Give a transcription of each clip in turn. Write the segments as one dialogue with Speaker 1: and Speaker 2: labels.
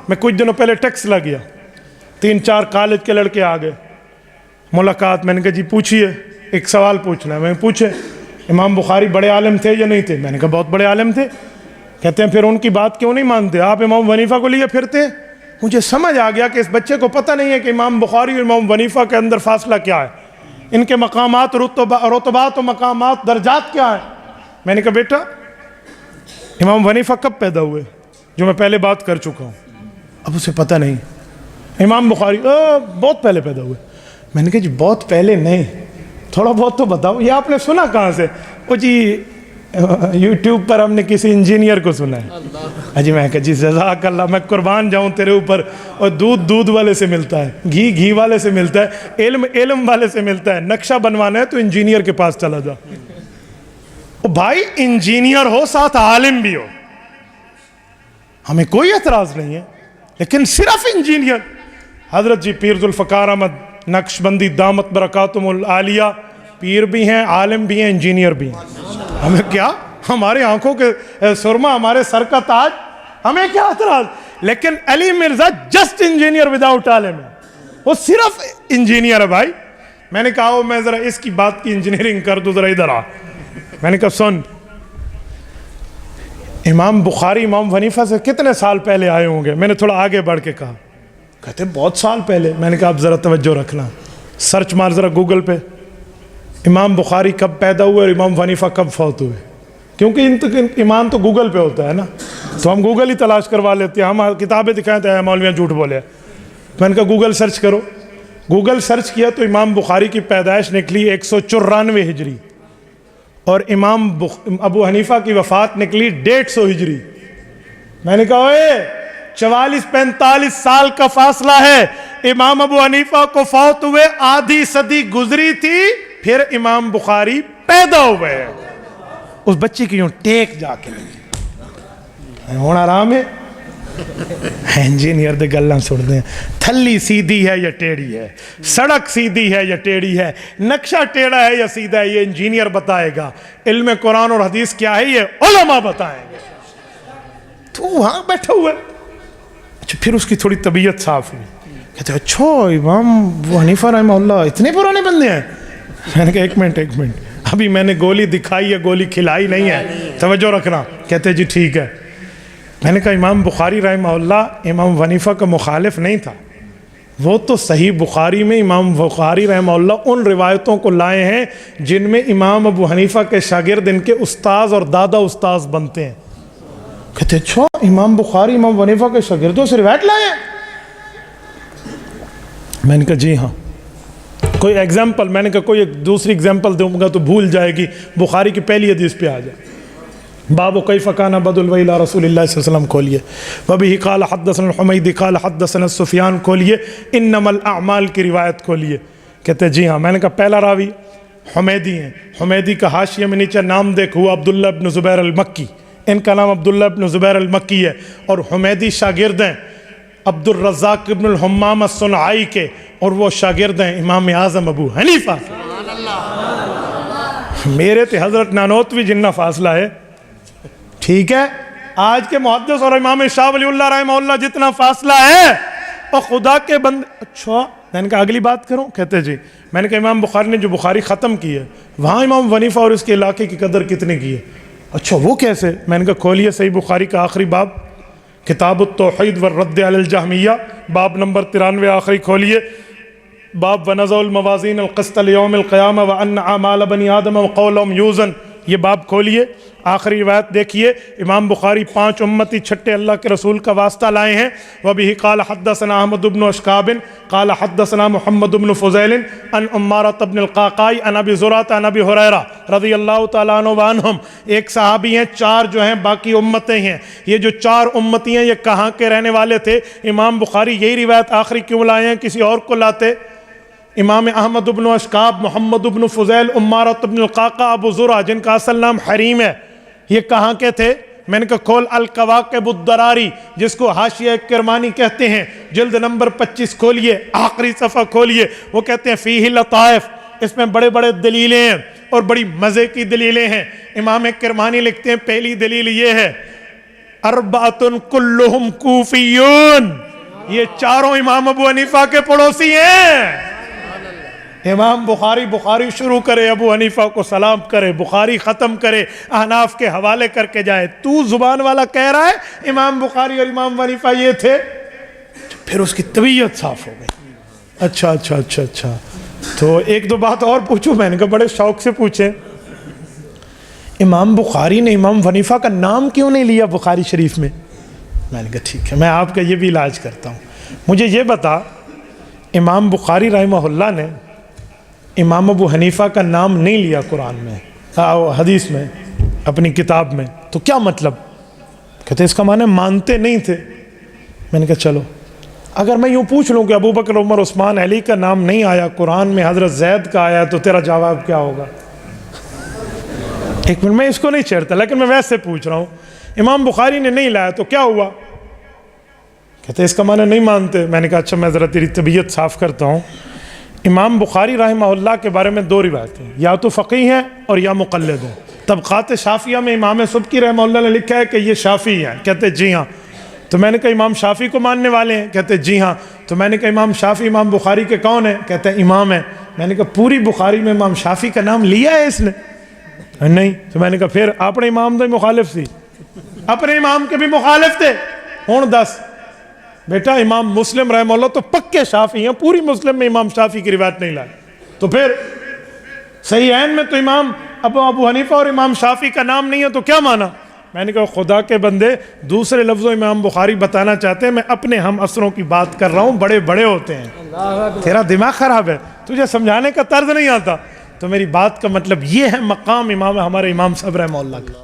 Speaker 1: میں کچھ دنوں پہلے ٹیکس لگ گیا, 3-4 کالج کے لڑکے آ گئے, ملاقات. میں نے کہا جی پوچھئے, ایک سوال پوچھنا ہے. میں نے پوچھے امام بخاری بڑے عالم تھے یا نہیں تھے؟ میں نے کہا بہت بڑے عالم تھے. کہتے ہیں پھر ان کی بات کیوں نہیں مانتے, آپ امام حنیفہ کو لیے پھرتے ہیں. مجھے سمجھ آ گیا کہ اس بچے کو پتہ نہیں ہے کہ امام بخاری اور امام حنیفہ کے اندر فاصلہ کیا ہے, ان کے مقامات, رتبات و مقامات, درجات کیا ہے. میں نے کہا بیٹا امام حنیفہ کب پیدا ہوئے؟ جو میں پہلے بات کر چکا ہوں. اب اسے پتہ نہیں. امام بخاری بہت پہلے پیدا ہوئے. میں نے کہا جی بہت پہلے نہیں, تھوڑا بہت تو بتاؤ. یہ آپ نے سنا کہاں سے؟ وہ جی یوٹیوب پر ہم نے کسی انجینئر کو سنا ہے. جی میں کہا جی جزاک اللہ, میں قربان جاؤں تیرے اوپر. اور دودھ والے سے ملتا ہے, گھی والے سے ملتا ہے, علم والے سے ملتا ہے. نقشہ بنوانا ہے تو انجینئر کے پاس چلا جا. بھائی انجینئر ہو ساتھ عالم بھی ہو, ہمیں کوئی اعتراض نہیں ہے, لیکن صرف انجینئر. حضرت جی پیر ذوالفقار احمد نقشبندی دامت برکاتہم العالیہ پیر بھی ہیں, عالم بھی ہیں, انجینئر بھی ہیں. ہمیں کیا, ہمارے آنکھوں کے سرما, ہمارے سر کا تاج, ہمیں کیا اعتراض. لیکن علی مرزا جسٹ انجینئر وداؤٹ عالم ہے, وہ صرف انجینئر ہے. بھائی میں نے کہا میں ذرا اس کی بات کی انجینئرنگ کر دوں, ذرا ادھر آ. میں نے کہا سن, امام بخاری امام حنیفہ سے کتنے سال پہلے آئے ہوں گے؟ میں نے تھوڑا آگے بڑھ کے کہا. کہتے بہت سال پہلے. میں نے کہا اب ذرا توجہ رکھنا, سرچ مار ذرا گوگل پہ, امام بخاری کب پیدا ہوئے اور امام حنیفہ کب فوت ہوئے. کیونکہ ایمان تو گوگل پہ ہوتا ہے نا, تو ہم گوگل ہی تلاش کروا لیتے ہیں. ہم کتابیں دکھائیں تو مولویاں جھوٹ بولے. میں نے کہا گوگل سرچ کرو. گوگل سرچ کیا تو امام بخاری کی پیدائش نکلی 194 ہجری, اور امام ابو حنیفہ کی وفات نکلی 150 ہجری. میں نے کہا 44-45 سال کا فاصلہ ہے. امام ابو حنیفہ کو فوت ہوئے آدھی صدی گزری تھی, پھر امام بخاری پیدا ہوئے. اس بچے کی یوں ٹیک جا کے لگی ہونا آرام ہے. انجینئر دے گلاں سن دیں, تھلی سیدھی ہے یا ٹیڑھی ہے, سڑک سیدھی ہے یا ٹیڑھی ہے, نقشہ ٹیڑھا ہے یا سیدھا ہے, یہ انجینئر بتائے گا. علم قرآن اور حدیث کیا ہے یہ علماء بتائیں گے. تو وہاں بیٹھا ہوا ہے. اچھا پھر اس کی تھوڑی طبیعت صاف ہوئی. کہتے ہیں اچھا امام ابو حنیفہ رحمہ اللہ اتنے پرانے بندے ہیں. میں نے کہا ایک منٹ, ابھی میں نے گولی دکھائی ہے, گولی کھلائی نہیں ہے, توجہ رکھنا. کہتے جی ٹھیک ہے. میں نے کہا امام بخاری رحمہ اللہ امام حنیفہ کا مخالف نہیں تھا, وہ تو صحیح بخاری میں امام بخاری رحمہ اللہ ان روایتوں کو لائے ہیں جن میں امام ابو حنیفہ کے شاگرد ان کے استاذ اور دادا استاذ بنتے ہیں. کہتے اچھا امام بخاری امام حنیفہ کے شاگردوں سے روایت لائے ہیں؟ میں نے کہا جی ہاں. کوئی ایگزامپل؟ میں نے کہا کوئی ایک دوسری ایگزامپل دوں گا تو بھول جائے گی. بخاری کی پہلی حدیث پہ آ جائے. باب کیف کان بدء الوحی الی رسول اللہ صلی اللہ علیہ وسلم کھولیے. وبہ قال حدثنا الحمیدی قال حدثنا سفیان کھولیے. انما الاعمال کی روایت کھولیے. کہتے جی ہاں. میں نے کہا پہلا راوی حمیدی ہیں. حمیدی کا حاشیے میں نیچے نام دیکھ ہوا عبداللہ ابن زبیر المکی. ان کا نام عبداللہ ابن زبیر المکی ہے, اور حمیدی شاگرد ہیں عبد الرزاق ابن الحمام الصنعائی کے, اور وہ شاگرد ہیں امام اعظم ابو حنیفہ. میرے تے حضرت نانوتوی جنہ فاصلہ ہے, ٹھیک ہے. آج کے محدث اور امام شاہ ولی اللہ رحمہ اللہ جتنا فاصلہ ہے, اور خدا کے بندے. اچھا میں نے کہا اگلی بات کروں؟ کہتے جی. میں نے کہا امام بخاری نے جو بخاری ختم کی ہے وہاں امام حنیفہ اور اس کے علاقے کی قدر کتنے کی ہے؟ اچھا وہ کیسے؟ میں نے کہا کھولیے صحیح بخاری کا آخری باب, کتاب التوحید والرد علی الجہمیہ, باب نمبر 93 آخری کھولیے. باب ونضع الموازین القسط لیوم القیامہ وان اعمال بنی آدم وقولهم یوزن, یہ باب کھولیے. آخری روایت دیکھیے. امام بخاری 5 امتی چھٹے اللہ کے رسول کا واسطہ لائے ہیں. وبہ قال حدثنا احمد بن اشکاب قال حدثنا محمد بن فضیل عن عمارۃ بن القعقاع عن ابی زرعۃ عن ابی ہریرہ رضی اللہ تعالیٰ عنہ وعنہم. ایک صحابی ہیں, 4 جو ہیں باقی امتیں ہیں. یہ جو 4 امتی ہیں یہ کہاں کے رہنے والے تھے؟ امام بخاری یہی روایت آخری کیوں لائے ہیں, کسی اور کو لاتے؟ امام احمد بن اشکاب, محمد بن فضیل, عمارۃ بن القعقاع, ابو زرع جن کا اصل نام حریم ہے, یہ کہاں کے تھے؟ میں نے کہا کھول الکواکب الدراری جس کو حاشیہ کرمانی کہتے ہیں, جلد نمبر 25 کھولیے, آخری صفحہ کھولیے. وہ کہتے ہیں فیہ لطائف, اس میں بڑے بڑے دلیلیں ہیں اور بڑی مزے کی دلیلیں ہیں. امام کرمانی لکھتے ہیں پہلی دلیل یہ ہے اربعۃ کلہم کوفیون، یہ چاروں امام ابو حنیفہ کے پڑوسی ہیں۔ امام بخاری شروع کرے، ابو حنیفہ کو سلام کرے، بخاری ختم کرے، احناف کے حوالے کر کے جائے۔ تو زبان والا کہہ رہا ہے امام بخاری اور امام حنیفہ یہ تھے؟ پھر اس کی طبیعت صاف ہو گئی۔ اچھا تو ایک دو بات اور پوچھوں؟ میں نے کہا بڑے شوق سے پوچھیں، امام بخاری نے امام حنیفہ کا نام کیوں نہیں لیا بخاری شریف میں؟ میں نے کہا ٹھیک ہے، میں آپ کا یہ بھی علاج کرتا ہوں۔ مجھے یہ بتا، امام بخاری رحمہ اللہ نے امام ابو حنیفہ کا نام نہیں لیا قرآن میں، حدیث میں، اپنی کتاب میں، تو کیا مطلب؟ کہتے اس کا معنی مانتے نہیں تھے۔ میں نے کہا چلو، اگر میں یوں پوچھ لوں کہ ابو بکر، عمر، عثمان، علی کا نام نہیں آیا قرآن میں، حضرت زید کا آیا، تو تیرا جواب کیا ہوگا؟ ایک منٹ، میں اس کو نہیں چھیڑتا، لیکن میں ویسے پوچھ رہا ہوں، امام بخاری نے نہیں لایا تو کیا ہوا؟ کہتے اس کا معنی نہیں مانتے۔ میں نے کہا اچھا، میں ذرا تیری طبیعت صاف کرتا ہوں۔ امام بخاری رحمہ اللہ کے بارے میں دو روایتیں، یا تو فقیہ ہیں اور یا مقلد ہیں۔ طبقات شافعیہ میں امام سبکی رحمہ اللہ نے لکھا ہے کہ یہ شافعی ہیں، کہتے جی ہاں۔ تو میں نے کہا امام شافعی کو ماننے والے ہیں؟ کہتے جی ہاں۔ تو میں نے کہا امام شافعی امام بخاری کے کون ہیں؟ کہتے ہیں امام ہیں۔ میں نے کہا پوری بخاری میں امام شافعی کا نام لیا ہے اس نے؟ نہیں۔ تو میں نے کہا پھر اپنے امام دے مخالف سی، اپنے امام کے بھی مخالف تھے۔ ہوں دس بیٹا، امام مسلم رحمہ اللہ تو پکے شافعی ہیں، پوری مسلم میں امام شافعی کی روایت نہیں لائے، تو پھر صحیحین میں تو امام ابو حنیفہ اور امام شافعی کا نام نہیں ہے، تو کیا مانا؟ میں نے کہا خدا کے بندے، دوسرے لفظوں امام بخاری بتانا چاہتے ہیں، میں اپنے ہم عصروں کی بات کر رہا ہوں، بڑے بڑے ہوتے ہیں، تیرا دماغ خراب ہے، تجھے سمجھانے کا طرز نہیں آتا۔ تو میری بات کا مطلب یہ ہے مقام ہمارے امام صاحب رحمہ اللہ کا۔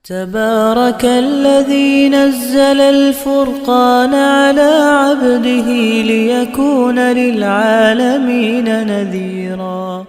Speaker 2: تبارك الذي نزل الفرقان على عبده ليكون للعالمين نذيرا